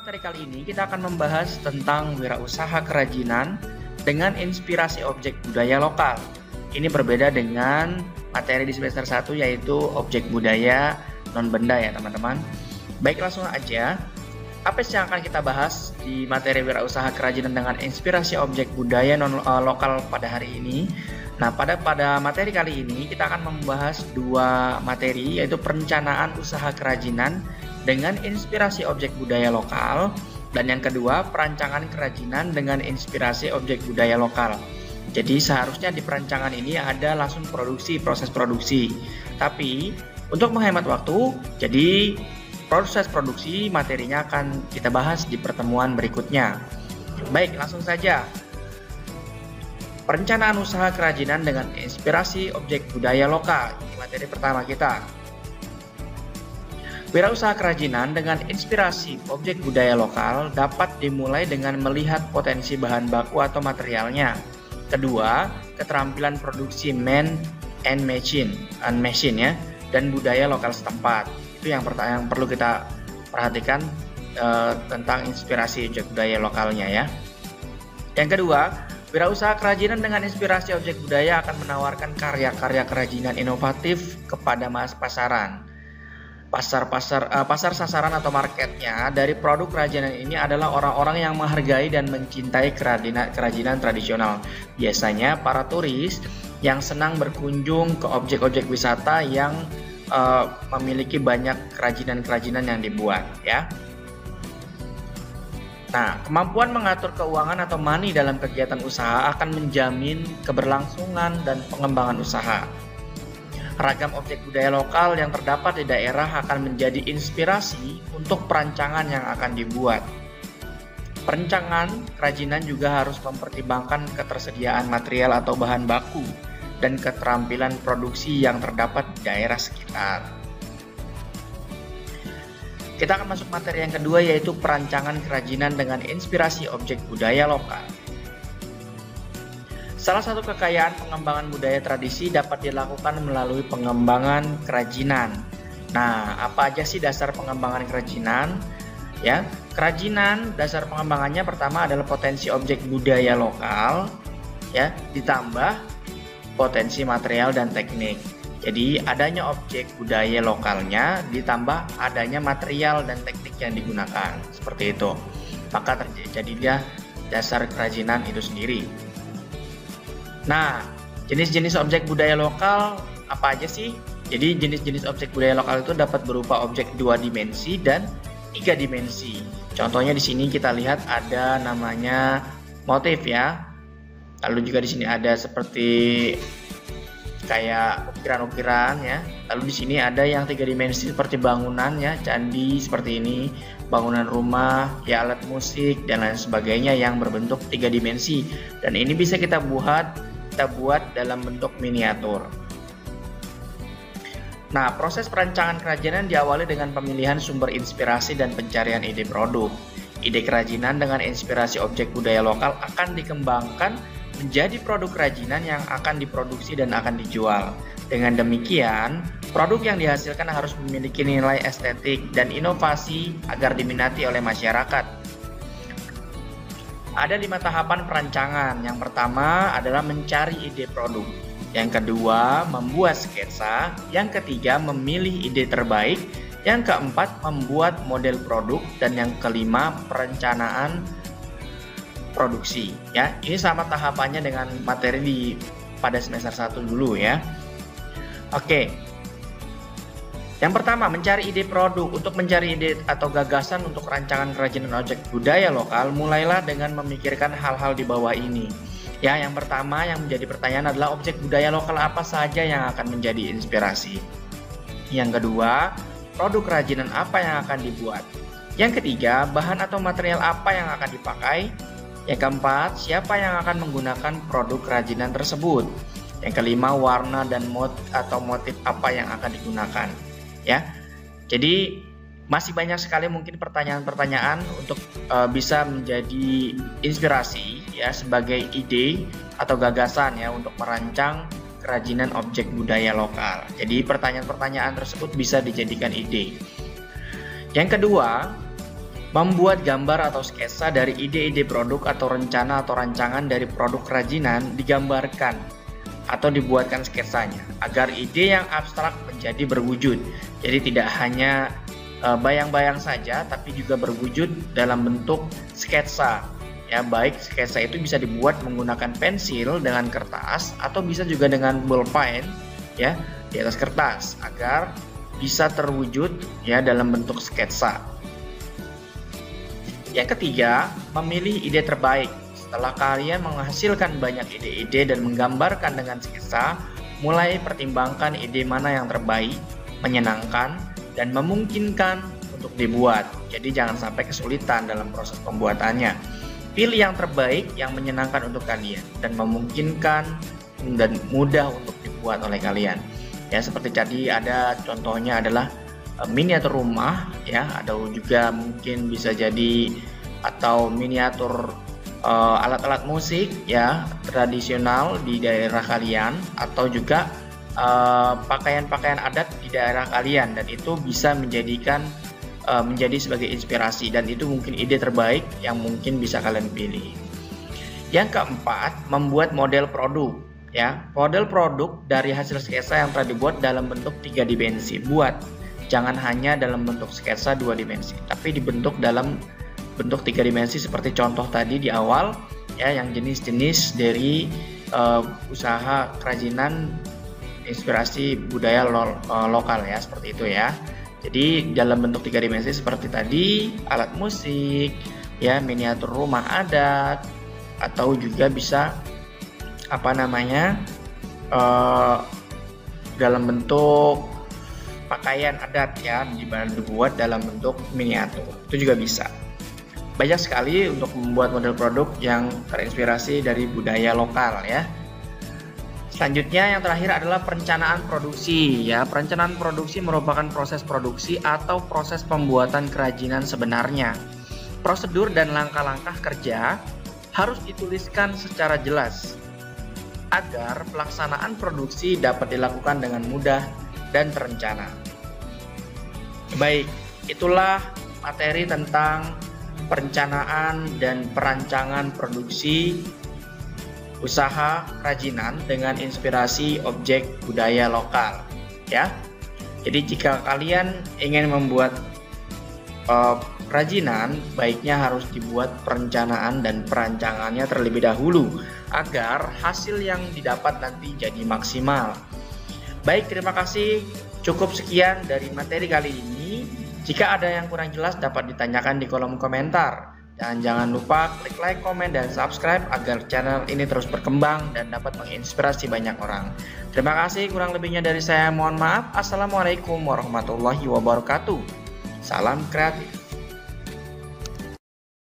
materi kali ini kita akan membahas tentang wirausaha kerajinan dengan inspirasi objek budaya lokal. Ini berbeda dengan materi di semester 1 yaitu objek budaya non-benda ya teman-teman. Baik, langsung aja. Apa sih yang akan kita bahas di materi wirausaha kerajinan dengan inspirasi objek budaya non-lokal pada hari ini? Nah, pada materi kali ini kita akan membahas dua materi, yaitu perencanaan usaha kerajinan dengan inspirasi objek budaya lokal, dan yang kedua perancangan kerajinan dengan inspirasi objek budaya lokal. Jadi seharusnya di perancangan ini ada langsung proses produksi. Tapi untuk menghemat waktu, jadi proses produksi materinya akan kita bahas di pertemuan berikutnya. Baik, langsung saja. Perencanaan usaha kerajinan dengan inspirasi objek budaya lokal. Ini materi pertama kita. Wirausaha kerajinan dengan inspirasi objek budaya lokal dapat dimulai dengan melihat potensi bahan baku atau materialnya. Kedua, keterampilan produksi man and machine ya, dan budaya lokal setempat. Itu yang perlu kita perhatikan tentang inspirasi objek budaya lokalnya ya. Yang kedua, wirausaha kerajinan dengan inspirasi objek budaya akan menawarkan karya-karya kerajinan inovatif kepada pasaran. Pasar sasaran atau marketnya dari produk kerajinan ini adalah orang-orang yang menghargai dan mencintai kerajinan tradisional. Biasanya para turis yang senang berkunjung ke objek-objek wisata yang memiliki banyak kerajinan-kerajinan yang dibuat ya. Nah, kemampuan mengatur keuangan atau money dalam kegiatan usaha akan menjamin keberlangsungan dan pengembangan usaha. Ragam objek budaya lokal yang terdapat di daerah akan menjadi inspirasi untuk perancangan yang akan dibuat. Perencanaan kerajinan juga harus mempertimbangkan ketersediaan material atau bahan baku dan keterampilan produksi yang terdapat di daerah sekitar. Kita akan masuk materi yang kedua, yaitu perancangan kerajinan dengan inspirasi objek budaya lokal. Salah satu kekayaan pengembangan budaya tradisi dapat dilakukan melalui pengembangan kerajinan. Nah, apa aja sih dasar pengembangan kerajinan? Ya, kerajinan dasar pengembangannya pertama adalah potensi objek budaya lokal, ya, ditambah potensi material dan teknik. Jadi adanya objek budaya lokalnya ditambah adanya material dan teknik yang digunakan, seperti itu. Maka terjadinya dasar kerajinan itu sendiri. Nah, jenis-jenis objek budaya lokal apa aja sih? Jadi jenis-jenis objek budaya lokal itu dapat berupa objek 2 dimensi dan 3 dimensi. Contohnya di sini kita lihat ada namanya motif ya. Lalu juga di sini ada seperti kayak ukiran-ukiran ya. Lalu di sini ada yang 3 dimensi seperti bangunan ya, candi seperti ini, bangunan rumah, ya alat musik dan lain sebagainya yang berbentuk 3 dimensi. Dan ini bisa kita buat dalam bentuk miniatur. Nah, proses perancangan kerajinan diawali dengan pemilihan sumber inspirasi dan pencarian ide produk. Ide kerajinan dengan inspirasi objek budaya lokal akan dikembangkan menjadi produk kerajinan yang akan diproduksi dan akan dijual. Dengan demikian, produk yang dihasilkan harus memiliki nilai estetik dan inovasi agar diminati oleh masyarakat. Ada 5 tahapan perancangan. Yang pertama adalah mencari ide produk. Yang kedua, membuat sketsa. Yang ketiga, memilih ide terbaik. Yang keempat, membuat model produk. Dan yang kelima, perencanaan produksi. Ya, ini sama tahapannya dengan materi pada semester 1 dulu ya. Oke. Yang pertama, mencari ide produk. Untuk mencari ide atau gagasan untuk rancangan kerajinan objek budaya lokal, mulailah dengan memikirkan hal-hal di bawah ini. Ya, yang pertama yang menjadi pertanyaan adalah objek budaya lokal apa saja yang akan menjadi inspirasi. Yang kedua, produk kerajinan apa yang akan dibuat. Yang ketiga, bahan atau material apa yang akan dipakai. Yang keempat, siapa yang akan menggunakan produk kerajinan tersebut. Yang kelima, warna dan motif apa yang akan digunakan. Ya, jadi masih banyak sekali mungkin pertanyaan-pertanyaan untuk bisa menjadi inspirasi ya sebagai ide atau gagasan ya untuk merancang kerajinan objek budaya lokal. Jadi pertanyaan-pertanyaan tersebut bisa dijadikan ide. Yang kedua, Membuat gambar atau sketsa dari ide-ide produk atau rencana atau rancangan dari produk kerajinan digambarkan atau dibuatkan sketsanya agar ide yang abstrak menjadi berwujud. Jadi tidak hanya bayang-bayang saja, tapi juga berwujud dalam bentuk sketsa. Ya, baik sketsa itu bisa dibuat menggunakan pensil dengan kertas atau bisa juga dengan ballpoint ya di atas kertas agar bisa terwujud ya dalam bentuk sketsa. Yang ketiga, memilih ide terbaik. Setelah kalian menghasilkan banyak ide-ide dan menggambarkan dengan sketsa, mulai pertimbangkan ide mana yang terbaik, menyenangkan, dan memungkinkan untuk dibuat. Jadi jangan sampai kesulitan dalam proses pembuatannya. Pilih yang terbaik, yang menyenangkan untuk kalian, dan memungkinkan dan mudah untuk dibuat oleh kalian. Ya, seperti tadi ada contohnya adalah miniatur rumah ya, atau juga mungkin bisa jadi atau miniatur alat-alat musik ya tradisional di daerah kalian, atau juga pakaian-pakaian adat di daerah kalian, dan itu bisa menjadi sebagai inspirasi, dan itu mungkin ide terbaik yang mungkin bisa kalian pilih. Yang keempat, membuat model produk ya. Model produk dari hasil sketsa yang telah dibuat dalam bentuk 3 dimensi. Jangan hanya dalam bentuk sketsa 2 dimensi, tapi dibentuk dalam bentuk 3 dimensi seperti contoh tadi di awal ya, yang jenis-jenis dari usaha kerajinan inspirasi budaya lokal ya, seperti itu ya. Jadi dalam bentuk 3 dimensi seperti tadi, alat musik ya, miniatur rumah adat, atau juga bisa dalam bentuk pakaian adat ya, dibuat dalam bentuk miniatur, itu juga bisa. Banyak sekali untuk membuat model produk yang terinspirasi dari budaya lokal ya. Selanjutnya yang terakhir adalah perencanaan produksi ya. Perencanaan produksi merupakan proses produksi atau proses pembuatan kerajinan sebenarnya. Prosedur dan langkah-langkah kerja harus dituliskan secara jelas agar pelaksanaan produksi dapat dilakukan dengan mudah dan terencana. Baik, itulah materi tentang perencanaan dan perancangan produksi usaha kerajinan dengan inspirasi objek budaya lokal ya. Jadi jika kalian ingin membuat kerajinan, baiknya harus dibuat perencanaan dan perancangannya terlebih dahulu agar hasil yang didapat nanti jadi maksimal. Baik, terima kasih. Cukup sekian dari materi kali ini. Jika ada yang kurang jelas dapat ditanyakan di kolom komentar. Dan jangan lupa klik like, komen, dan subscribe agar channel ini terus berkembang dan dapat menginspirasi banyak orang. Terima kasih, kurang lebihnya dari saya mohon maaf. Assalamualaikum warahmatullahi wabarakatuh. Salam kreatif.